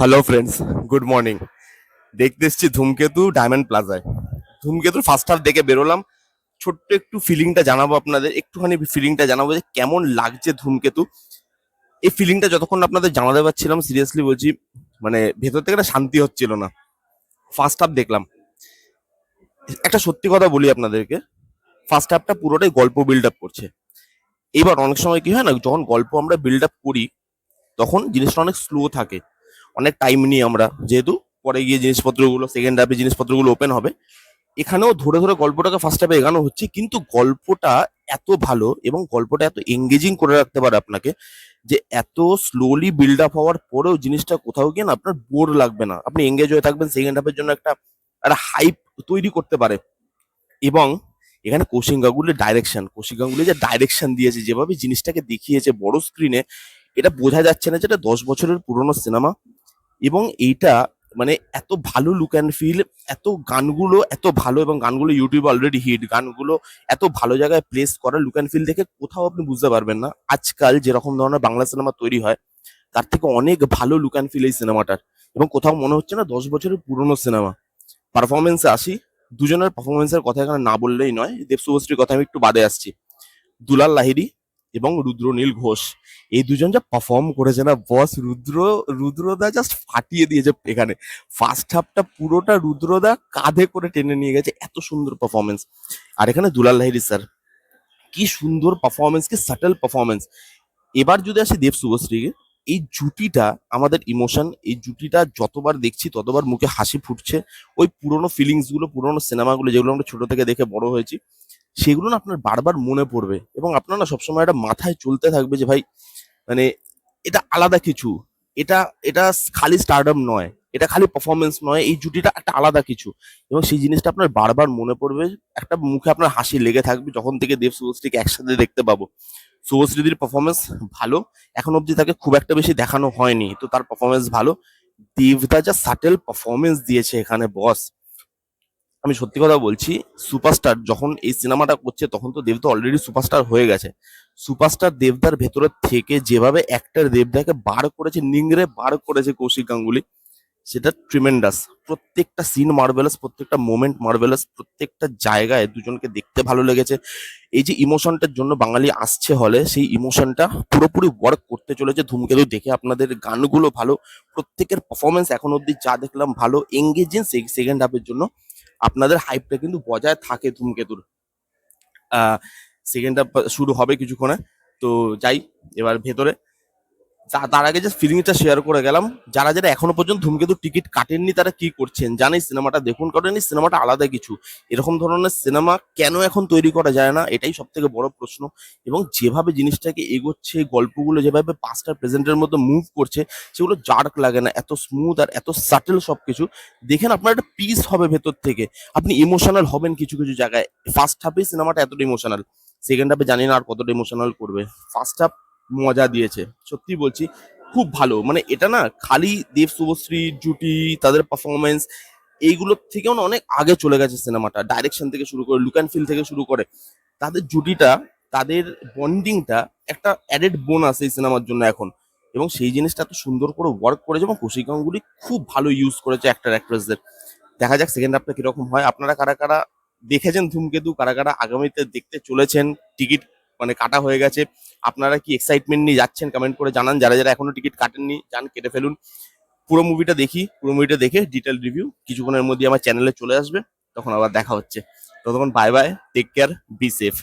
Hello friends, good morning. দেখতে এসছি ধূমকেতু ডায়মন্ড প্লাজায়। ধূমকেতুর ফার্স্ট হাফ দেখে বেরোলাম। ছোট্ট একটু ফিলিংটা জানাবো আপনাদের, একটুখানি ফিলিংটা জানাবো যে কেমন লাগছে ধূমকেতু। এই ফিলিংটা যতক্ষণ আপনাদের জানাতে পারছিলাম, সিরিয়াসলি বলছি, মানে ভেতর থেকে একটা শান্তি হচ্ছিল না। ফার্স্ট হাফ দেখলাম, একটা সত্যি কথা বলি আপনাদেরকে, ফার্স্ট হাফটা পুরোটাই গল্প বিল্ড আপ করছে। এবার অনেক সময় কি হয় না, যখন গল্প আমরা বিল্ড আপ করি তখন জিনিসটা অনেক স্লো থাকে, অনেক টাইম নিই আমরা, যেহেতু পরে গিয়ে জিনিসপত্রগুলো সেকেন্ড হাফে জিনিসপত্রগুলো ওপেন হবে। এখানেও ধরে ধরে গল্পটাকে ফার্স্ট হাফে এগানো হচ্ছে, কিন্তু গল্পটা এত ভালো এবং গল্পটা এত এঙ্গেজিং করে রাখতে পারে আপনাকে যে এত স্লোলি বিল্ড আপ হওয়ার পরেও জিনিসটা কোথাও গিয়ে না আপনার বোর লাগবে না, আপনি এঙ্গেজ হয়ে থাকবেন। সেকেন্ড হাফের জন্য একটা একটা হাইপ তৈরি করতে পারে। এবং এখানে কৌশিক গাঙ্গুলি যে ডাইরেকশন দিয়েছে, যেভাবে জিনিসটাকে দেখিয়েছে বড় স্ক্রিনে, এটা বোঝা যাচ্ছে না যেটা 10 বছরের পুরনো সিনেমা। এবং এইটা মানে এত ভালো লুক অ্যান্ড ফিল, এত গানগুলো এত ভালো, এবং গানগুলো ইউটিউবে অলরেডি হিট, গানগুলো এত ভালো জায়গায় প্লেস করা, লুক অ্যান্ড ফিল দেখে কোথাও আপনি বুঝতে পারবেন না আজকাল যেরকম ধরনের বাংলা সিনেমা তৈরি হয় তার থেকে অনেক ভালো লুক অ্যান্ড ফিল এই সিনেমাটার। এবং কোথাও মনে হচ্ছে না 10 বছরের পুরনো সিনেমা। পারফরমেন্সে আসি, দুজনের পারফরমেন্সের কথা এখানে না বললেই নয়। দেব শুভশ্রীর কথা আমি একটু বাদে আসছি। দুলাল লাহিড়ী এবং রুদ্রনীল ঘোষ, এই দুজন যা পারফর্ম করেছে না বস, রুদ্রদা জাস্ট ফাটিয়ে দিয়েছে এখানে। ফার্স্ট হাফটা পুরোটা রুদ্রদা কাঁধে করে টেনে নিয়ে গেছে, এত সুন্দর পারফরমেন্স। আর এখানে দুলাল লাহিড়ী স্যার, কি সুন্দর পারফরমেন্স, কি সাটেল পারফরমেন্স। এবার যদি আসি দেব শুভশ্রীকে, এই জুটিটা আমাদের ইমোশন, এই জুটিটা যতবার দেখছি ততবার মুখে হাসি ফুটছে। ওই পুরোনো ফিলিংস গুলো, পুরোনো সিনেমাগুলো যেগুলো আমরা ছোট থেকে দেখে বড় হয়েছি, সেগুলো না আপনার বারবার মনে পড়বে এবং আপনার না সবসময় একটা মাথায় চলতে থাকবে যে ভাই, মানে এটা আলাদা কিছু, এটা এটা খালি স্টারডম নয়, এটা খালি পারফরমেন্স নয়, এই জুটিটা একটা আলাদা কিছু। এবং সেই জিনিসটা আপনার বারবার মনে পড়বে, একটা মুখে আপনার হাসি লেগে থাকবে যখন থেকে দেব শুভশ্রীকে একসাথে দেখতে পাবো। শুভশ্রীদির পারফরমেন্স ভালো, এখন অবধি তাকে খুব একটা বেশি দেখানো হয়নি, তো তার পারফরমেন্স ভালো। দেবদা যা সাটেল পারফরমেন্স দিয়েছে এখানে বস, আমি সত্যি কথা বলছি। সুপারস্টার যখন এই সিনেমাটা করছে তখন তো দেবদা অলরেডি সুপারস্টার হয়ে গেছে। সুপারস্টার দেবদার ভেতরের থেকে যেভাবে অ্যাক্টর দেবদাকে বার করেছে, নিংড়ে বার করেছে কৌশিক গাঙ্গুলি, সেটা ট্রিমেন্ডাস। প্রত্যেকটা সিন মার্ভেলাস, প্রত্যেকটা মোমেন্ট মার্ভেলাস, প্রত্যেকটা জায়গায় দুজনকে দেখতে ভালো লেগেছে। এই যে ইমোশনটার জন্য বাঙালি আসছে হলে, সেই ইমোশনটা পুরোপুরি ওয়ার্ক করতে চলেছে ধূমকেতু দেখে। আপনাদের গানগুলো ভালো, প্রত্যেকের পারফরমেন্স এখন অব্দি যা দেখলাম ভালো, এঙ্গেজিং। সেকেন্ড হাফের জন্য আপনাদের হাইপটা কিন্তু বজায় থাকে ধূমকেতুর। সেকেন্ড হাফ শুরু হবে কিছুক্ষণে, তো যাই এবার ভেতরে। তার আগে যে ফিলিংটা শেয়ার করে গেলাম, যারা যারা এখনো পর্যন্ত ধূমকেতু টিকিট কাটেননি তারা কি করছেন, জানি সিনেমাটা দেখুন, কারণ এই সিনেমাটা আলাদা কিছু। এরকম ধরনের সিনেমা কেন এখন তৈরি করা যায় না, এটাই সব থেকে বড় প্রশ্ন। এবং যেভাবে জিনিসটাকে এগোচ্ছে, গল্পগুলো যেভাবে পাস্ট আর প্রেজেন্টের মধ্যে মুভ করছে, সেগুলো জার্ক লাগে না, এত স্মুথ আর এত সাটেল সবকিছু। দেখেন আপনার একটা পিস হবে ভেতর থেকে, আপনি ইমোশনাল হবেন কিছু কিছু জায়গায়। ফার্স্ট হাফে সিনেমাটা এতটা ইমোশনাল, সেকেন্ড হাফে জানি না আর কতটা ইমোশনাল করবে। ফার্স্ট হাফ মজা দিয়েছে, সত্যি বলছি, খুব ভালো। মানে এটা না খালি দেব শুভশ্রী জুটি, তাদের পারফরমেন্স, এইগুলোর থেকেও না অনেক আগে চলে গেছে সিনেমাটা। ডাইরেকশন থেকে শুরু করে, লুক অ্যান্ড ফিল থেকে শুরু করে, তাদের জুটিটা, তাদের বন্ডিংটা একটা অ্যাডেড বোনাস এই সিনেমার জন্য এখন। এবং সেই জিনিসটা এত সুন্দর করে ওয়ার্ক করেছে, এবং কৌশিক গাঙ্গুলি খুব ভালো ইউজ করেছে অ্যাক্টর অ্যাক্ট্রেসদের। দেখা যাক সেকেন্ড হাফটা কিরকম হয়। আপনারা কারা কারা দেখেছেন ধূমকেতু, কারা কারা আগামীতে দেখতে চলেছেন, টিকিট মানে কাটা হয়ে গেছে, আপনারা কি এক্সাইটমেন্ট নিয়ে যাচ্ছেন কমেন্ট করে জানান। যারা যারা এখনো টিকিট কাটেননি যান, কেটে ফেলুন। পুরো মুভিটা দেখি, পুরো মুভিটা দেখে ডিটেল রিভিউ কিছুক্ষণের মধ্যে আমার চ্যানেলে চলে আসবে, তখন আবার দেখা হচ্ছে। ততক্ষণ bye bye, take care, be safe.